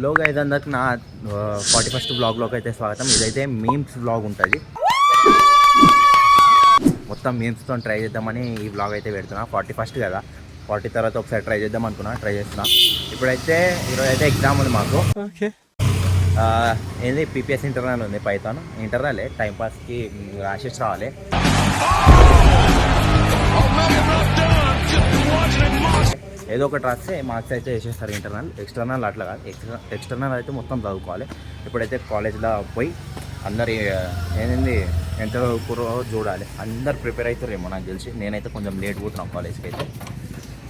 Hello guys, అందరికి నా 41st బ్లాగ్లోకి అయితే స్వాగతం. ఇదైతే మీమ్స్ బ్లాగ్ ఉంటుంది. మొత్తం మీమ్స్తో ట్రై చేద్దామని ఈ బ్లాగ్ అయితే పెడుతున్నా. 41st కదా, 40 తర్వాత ఒకసారి ట్రై చేద్దాం అనుకున్నా, ట్రై చేస్తున్నా. ఇప్పుడైతే ఈరోజు అయితే ఎగ్జామ్ ఉంది మాకు. ఏంది పీపీఎస్ ఇంటర్నల్ ఉంది, పైథాన్ ఇంటర్నలే, టైంపాస్కి రాసేసి రావాలి. ఏదో ఒకటి రాస్తే మార్క్స్ అయితే వేసేస్తారు. ఎక్స్టర్నల్ అట్లా కాదు, ఎక్స్టర్నల్ అయితే మొత్తం చదువుకోవాలి. ఇప్పుడైతే కాలేజ్లో పోయి అందరు ఏంది ఎంత చదువుకురో చూడాలి. అందరు ప్రిపేర్ అవుతారేమో నాకు తెలిసి. నేనైతే కొంచెం లేట్ పోతున్నాను కాలేజ్కి.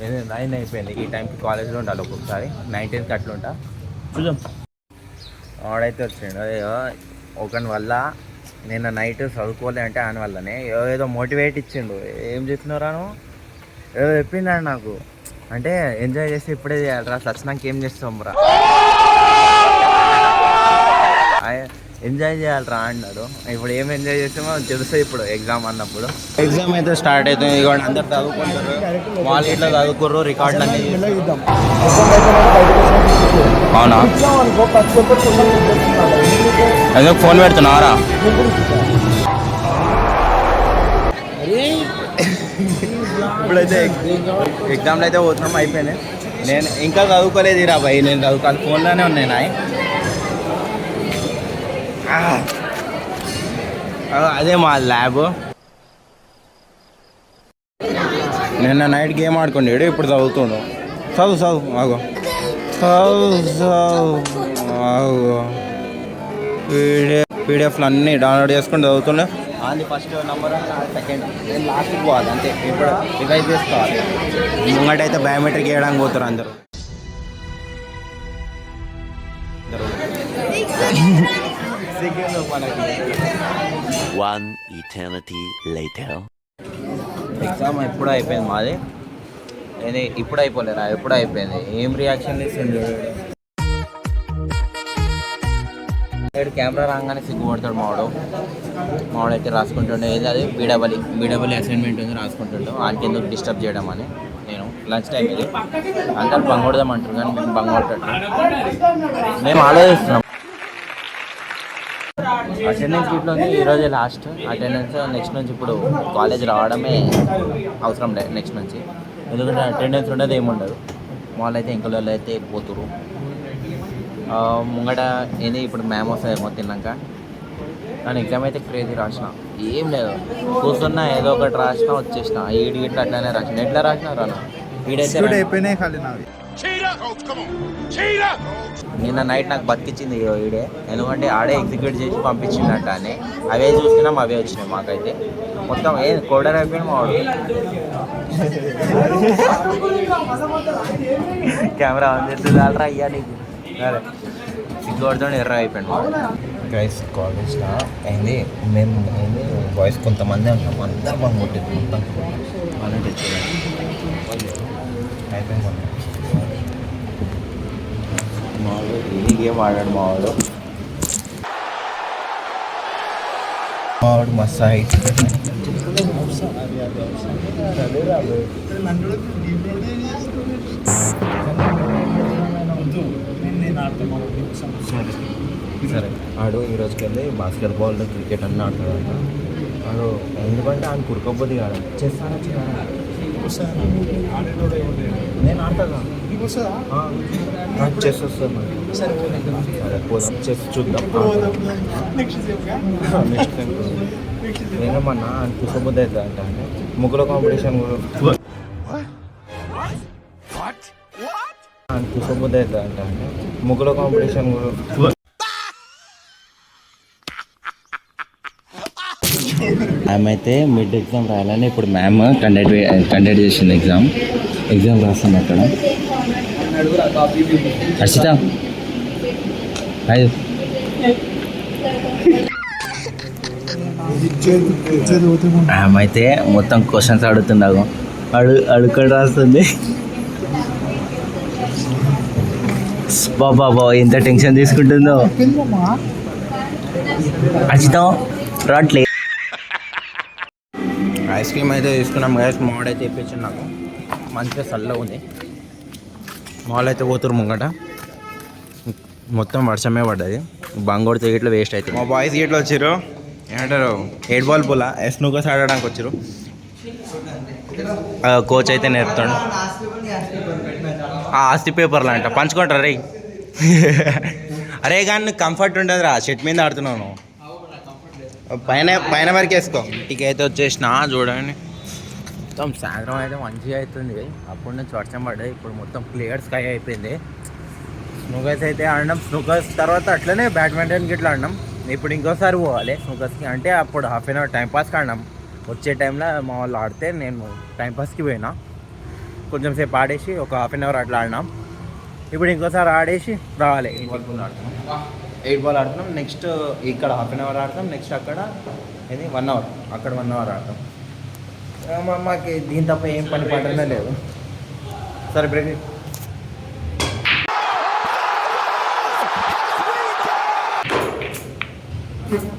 అయితే 9 అయిపోయింది. ఈ టైంకి కాలేజ్లో ఉండాలి. ఒక్కొక్కసారి 19కి అట్లా ఉంటా. చూద్దాం. ఆడైతే వచ్చిండు. అదే ఒకని వల్ల నిన్న నైట్ చదువుకోలే అంటే ఆయన వల్లనే ఏదో మోటివేట్ ఇచ్చిండు. ఏం చెప్తున్నారాను ఏదో చెప్పిందండి నాకు. అంటే ఎంజాయ్ చేస్తే ఇప్పుడే చేయాలరా, సచ్చినాక ఏం చేస్తాం రా, ఎంజాయ్ చేయాలరా అన్నాడు. ఇప్పుడు ఏం ఎంజాయ్ చేస్తామో తెలుస్తుంది ఇప్పుడు ఎగ్జామ్ అన్నప్పుడు. ఎగ్జామ్ అయితే స్టార్ట్ అవుతుంది. ఇవ్వండి, అందరు చదువుకుంటారు. వాళ్ళు ఇట్లా చదువుకోర్రు, రికార్డులు అన్నీ. అవునా, ఎందుకు ఫోన్ పెడుతున్నారా? ఇప్పుడైతే ఎగ్జామ్లు అయితే పోతున్నాం, అయిపోయినాయి. నేను ఇంకా చదువుకోలేదు రా భయ్, నేను చదువుకోవాలి. ఫోన్లోనే ఉన్నాయి నాయి. అదే మా ల్యాబ్. నిన్న నైట్ గేమ్ ఆడుకోండి, ఇప్పుడు చదువుతుండు. చదువు ఆగో, చదువు పీడిఎఫ్లు అన్నీ డౌన్లోడ్ చేసుకుని చదువుతుండే. అది ఫస్ట్ నెంబర్, సెకండ్, నేను లాస్ట్కి పోవాలి అంతే. ఇప్పుడు రివైజ్ చేసుకోవాలి. ముంగటైతే బయోమెట్రిక్ వేయడానికి పోతారు అందరూ. ఎగ్జామ్ ఎప్పుడు అయిపోయింది మాది. నేను ఇప్పుడు అయిపోలేరా, ఎప్పుడు అయిపోయింది. ఏం రియాక్షన్ ఇస్తుంది. కెమెరా రాగానే సిగ్గుపడతాడు మావాడు అయితే రాసుకుంటుండే. ఏది అది బీడబల్లి అసైన్మెంట్ ఉంది, రాసుకుంటుండే. ఆయనకి ఎందుకు డిస్టర్బ్ చేయడం అని. నేను లంచ్ టైం ఇది, అందరు బంగొడదాం అంటారు కానీ మేము బంగొట్టట్టు మేము ఆలోచిస్తున్నాం. అటెండెన్స్ షీట్లో ఉంది ఈరోజే లాస్ట్ అటెండెన్స్. నెక్స్ట్ నుంచి ఇప్పుడు కాలేజ్ రావడమే అవసరం లేదు నెక్స్ట్ నుంచి. ఎందుకంటే అటెండెన్స్ ఉండదు, ఏముండదు. వాళ్ళు అయితే ఇంకో వాళ్ళు అయితే పోతురు. ముంగట ఏంది ఇప్పుడు మ్యామ్ వస్తుందేమో తిన్నాక. నేను ఎగ్జామ్ అయితే క్రేజీ రాసిన, ఏం లేదు, కూర్చున్నా ఏదో ఒకటి రాసిన, వచ్చేసిన. ఈడి గిట్ల అట్లానే రాసిన. ఎట్లా రాసిన రాను ఈడైతే అయిపోయినాయి ఖాళీ నావి. నిన్న నైట్ నాకు బతికిచ్చింది ఈడే, ఎందుకంటే ఆడే ఎగ్జిక్యూట్ చేసి పంపించిందట అని. అవే చూసినాం, అవే వచ్చినాయి మాకైతే. మొత్తం కోడర్ అయిపోయినా మా వాడు. కెమెరా ఆన్ చేస్తుంది అల్రా అయ్యా నీకు. అరే సిగ్గుపడుతూ ఎర్ర అయిపోయాడు. గైస్ కాలేజ్లో అయింది. మేము అయింది బాయ్స్ కొంతమంది ఉన్నాం, అందరు మనం కొట్టింది మొత్తం. వాళ్ళని తెచ్చేది అయిపోయింది. మావాడు ఈ గేమ్ ఆడాడు. మావాడు మస్తు హైట్. సరే ఆడు ఈరోజుకి వెళ్ళి బాస్కెట్బాల్, క్రికెట్ అన్నీ ఆడతాడంట. ఆడు ఎందుకంటే ఆయన కురకపోతే కాదు, చేస్తాను నేను ఆడతాను. నాకు చెస్ వస్తుంది. సరే పోదాం, చెస్ చూద్దాం. నెక్స్ట్ టైం నేనేమన్నా ఆయన కురకపోతే అవుతుంది అంటే ముగ్గుల కాంపిటీషన్ కూడా కుసబుద్ధి అవుతుంది అంటే ముగ్గుల కాంపిటీషన్ కూడా. మ్యామ్ అయితే మిడ్ ఎగ్జామ్ రాయాలని ఇప్పుడు మ్యామ్ కండక్ట్ చేసింది ఎగ్జామ్ రాస్తాను అక్కడ. హర్షిత మ్యామ్ అయితే మొత్తం క్వశ్చన్స్ అడుగుతున్నాము. అడుక్కొని రాస్తుంది. బాబా ఎంత టెన్షన్ తీసుకుంటుందో. అజితం రాట్లే. ఐస్ క్రీమ్ అయితే తీసుకున్నాం గ్యాస్. మామిడి అయితే తెప్పించాను నాకు, మంచిగా చల్లగా ఉంది. మాల్ అయితే పోతురు ముంగట. మొత్తం వర్షమే పడ్డది. బంగోడితో గిట్ల వేస్ట్ అవుతుంది. మా బాయ్స్ గిట్ల వచ్చారు, ఏమంటారు 8 బాల్ పూల స్నూకర్స్ ఆడడానికి వచ్చారు. కోచ్ అయితే నేర్పుతాడు. ఆస్తి పేపర్లు అంట పంచుకుంటారు. రే అరే కానీ కంఫర్ట్ ఉంటుంది రా, షర్ట్ మీద ఆడుతున్నాను. పైన పైన వరకు వేసుకో. ఇంటికి అయితే వచ్చేసిన చూడండి. మొత్తం సాయంత్రం అయితే మంచిగా అవుతుంది. అప్పటి నుంచి వర్షం పడ్డది. ఇప్పుడు మొత్తం క్లియర్ స్కై అయిపోయింది. స్నూకర్స్ అయితే ఆడినాం. స్నూకర్స్ తర్వాత అట్లనే బ్యాడ్మింటన్ గిట్లా ఆడినాం. ఇప్పుడు ఇంకోసారి పోవాలి స్నూకర్స్కి. అంటే అప్పుడు హాఫ్ అన్ అవర్ టైంపాస్కి ఆడినాం. వచ్చే టైంలో మా వాళ్ళు ఆడితే నేను టైంపాస్కి పోయినా. కొంచెం సేపు ఆడేసి ఒక హాఫ్ అన్ అవర్ అట్లా ఆడినాం. ఇప్పుడు ఇంకోసారి ఆడేసి రావాలి. 8 బాల్ ఆడుతున్నాం. నెక్స్ట్ ఇక్కడ హాఫ్ అన్ అవర్ ఆడతాం. నెక్స్ట్ అక్కడ ఇది 1 అవర్, అక్కడ 1 అవర్ ఆడతాం. మాకు దీని తప్ప ఏం పని పడనే లేదు. సరే బ్రేక్.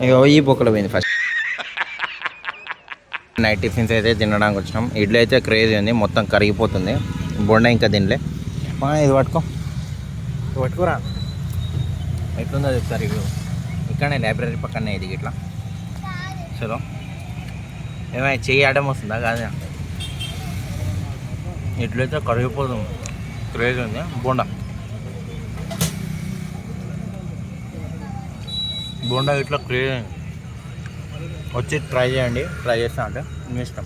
ఇక ఈ బొక్కలు పోయింది. ఫస్ట్ నైట్ టిఫిన్స్ అయితే తినడానికి వచ్చినాం. ఇడ్లీ అయితే క్రేజీ ఉంది, మొత్తం కరిగిపోతుంది. బొండ ఇంకా తినలే. ఇది పట్టుకోరా ఎట్లుందో చెప్తారు. ఇప్పుడు ఇక్కడనే లైబ్రరీ పక్కనే ఇది ఇట్లా. చలో ఏమైనా చెయ్యి ఆడడం వస్తుందా? కాదు, ఇట్లయితే కరిగిపోతుంది. క్రేజీ ఉంది. బోండా ఇట్లా క్రేజీ వచ్చి ట్రై చేయండి. ట్రై చేస్తా అంటే మీ ఇష్టం.